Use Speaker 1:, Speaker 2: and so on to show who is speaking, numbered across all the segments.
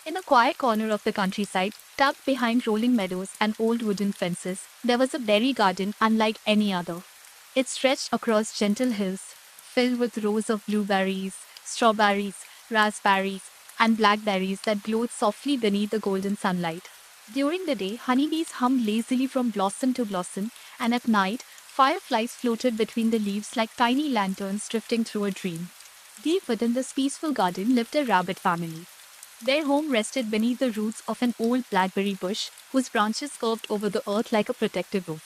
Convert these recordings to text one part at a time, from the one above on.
Speaker 1: In a quiet corner of the countryside, tucked behind rolling meadows and old wooden fences, there was a berry garden unlike any other. It stretched across gentle hills, filled with rows of blueberries, strawberries, raspberries, and blackberries that glowed softly beneath the golden sunlight. During the day, honeybees hummed lazily from blossom to blossom, and at night, fireflies floated between the leaves like tiny lanterns drifting through a dream. Deep within this peaceful garden lived a rabbit family. Their home rested beneath the roots of an old blackberry bush whose branches curved over the earth like a protective roof.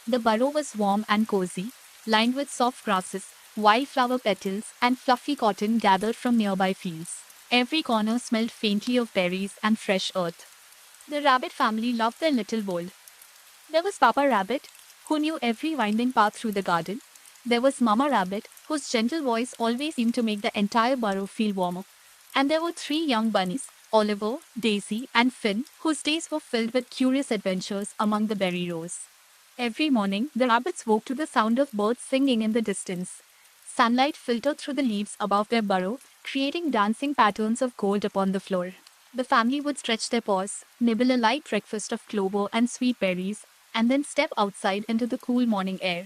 Speaker 1: The burrow was warm and cozy, lined with soft grasses, wildflower petals, and fluffy cotton gathered from nearby fields. Every corner smelled faintly of berries and fresh earth. The rabbit family loved their little world. There was Papa Rabbit, who knew every winding path through the garden. There was Mama Rabbit, whose gentle voice always seemed to make the entire burrow feel warmer. And there were three young bunnies, Oliver, Daisy, and Finn, whose days were filled with curious adventures among the berry rows. Every morning, the rabbits woke to the sound of birds singing in the distance. Sunlight filtered through the leaves above their burrow, creating dancing patterns of gold upon the floor. The family would stretch their paws, nibble a light breakfast of clover and sweet berries, and then step outside into the cool morning air.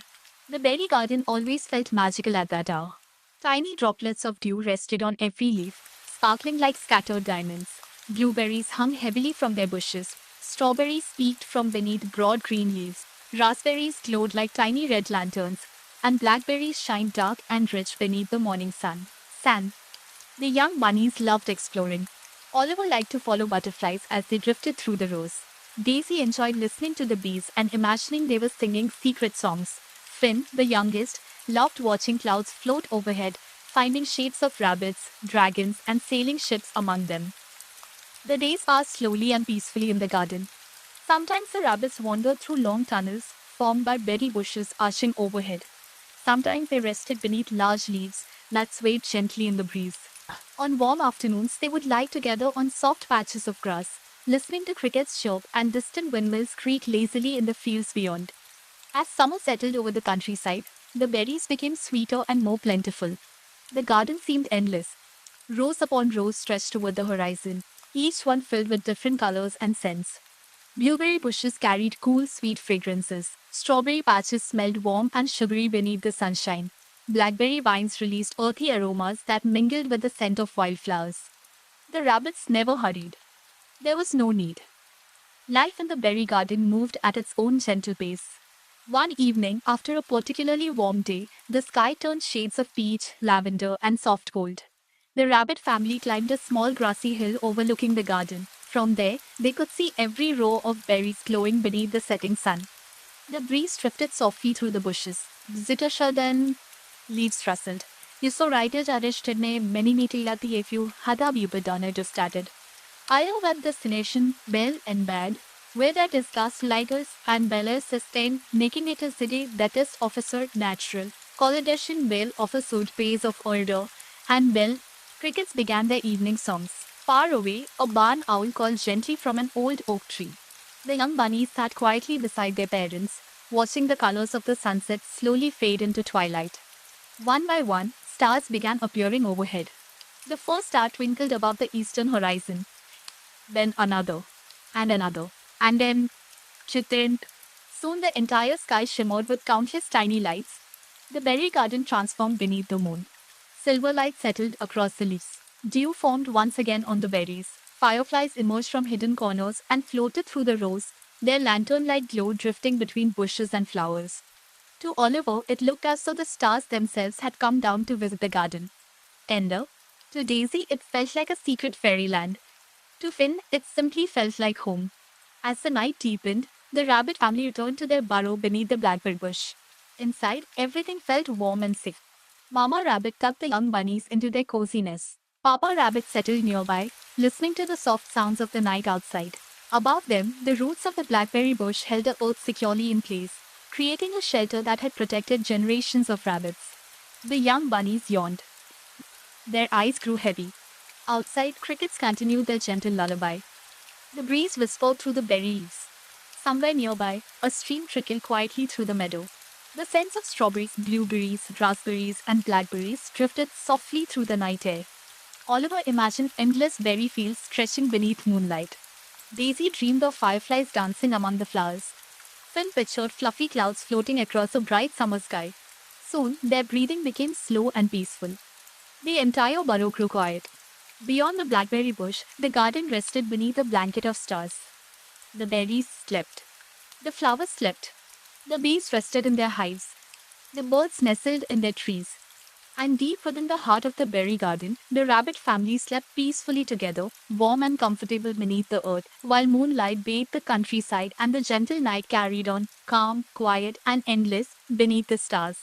Speaker 1: The berry garden always felt magical at that hour. Tiny droplets of dew rested on every leaf, sparkling like scattered diamonds. Blueberries hung heavily from their bushes. Strawberries peeked from beneath broad green leaves. Raspberries glowed like tiny red lanterns, and blackberries shined dark and rich beneath the morning sun. The young bunnies loved exploring. Oliver liked to follow butterflies as they drifted through the rows. Daisy enjoyed listening to the bees and imagining they were singing secret songs. Finn, the youngest, loved watching clouds float overhead, finding shapes of rabbits, dragons, and sailing ships among them. The days passed slowly and peacefully in the garden. Sometimes the rabbits wandered through long tunnels formed by berry bushes arching overhead. Sometimes they rested beneath large leaves that swayed gently in the breeze. On warm afternoons, they would lie together on soft patches of grass, listening to crickets chirp and distant windmills creak lazily in the fields beyond. As summer settled over the countryside, the berries became sweeter and more plentiful. The garden seemed endless. Rows upon rows stretched toward the horizon, each one filled with different colors and scents. Blueberry bushes carried cool, sweet fragrances. Strawberry patches smelled warm and sugary beneath the sunshine. Blackberry vines released earthy aromas that mingled with the scent of wildflowers. The rabbits never hurried. There was no need. Life in the berry garden moved at its own gentle pace. One evening, after a particularly warm day, the sky turned shades of peach, lavender, and soft gold. The rabbit family climbed a small grassy hill overlooking the garden. From there, they could see every row of berries glowing beneath the setting sun. The breeze drifted softly through the bushes. Zittershadden leaves rustled. You saw writer arrested many meeting if you had a bubadana just started. I have at destination Bell and Bad, where they discussed lighters and bellers sustain, making it a city that is officer natural. Collidation Bell officered pace of order, and Bell crickets began their evening songs. Far away, a barn owl called gently from an old oak tree. The young bunnies sat quietly beside their parents, watching the colors of the sunset slowly fade into twilight. One by one, stars began appearing overhead. The first star twinkled above the eastern horizon, then another, and then chittened. Soon the entire sky shimmered with countless tiny lights. The berry garden transformed beneath the moon. Silver light settled across the leaves. Dew formed once again on the berries. Fireflies emerged from hidden corners and floated through the rows, their lantern-like glow drifting between bushes and flowers. To Oliver, it looked as though the stars themselves had come down to visit the garden. Tender. To Daisy, it felt like a secret fairyland. To Finn, it simply felt like home. As the night deepened, the rabbit family returned to their burrow beneath the blackberry bush. Inside, everything felt warm and safe. Mama Rabbit tucked the young bunnies into their cozy nest. Papa Rabbit settled nearby, listening to the soft sounds of the night outside. Above them, the roots of the blackberry bush held the earth securely in place, creating a shelter that had protected generations of rabbits. The young bunnies yawned. Their eyes grew heavy. Outside, crickets continued their gentle lullaby. The breeze whispered through the berry leaves. Somewhere nearby, a stream trickled quietly through the meadow. The scents of strawberries, blueberries, raspberries, and blackberries drifted softly through the night air. Oliver imagined endless berry fields stretching beneath moonlight. Daisy dreamed of fireflies dancing among the flowers. Finn pictured fluffy clouds floating across a bright summer sky. Soon, their breathing became slow and peaceful. The entire burrow grew quiet. Beyond the blackberry bush, the garden rested beneath a blanket of stars. The berries slept. The flowers slept. The bees rested in their hives. The birds nestled in their trees. And deep within the heart of the berry garden, the rabbit family slept peacefully together, warm and comfortable beneath the earth, while moonlight bathed the countryside and the gentle night carried on, calm, quiet, and endless, beneath the stars.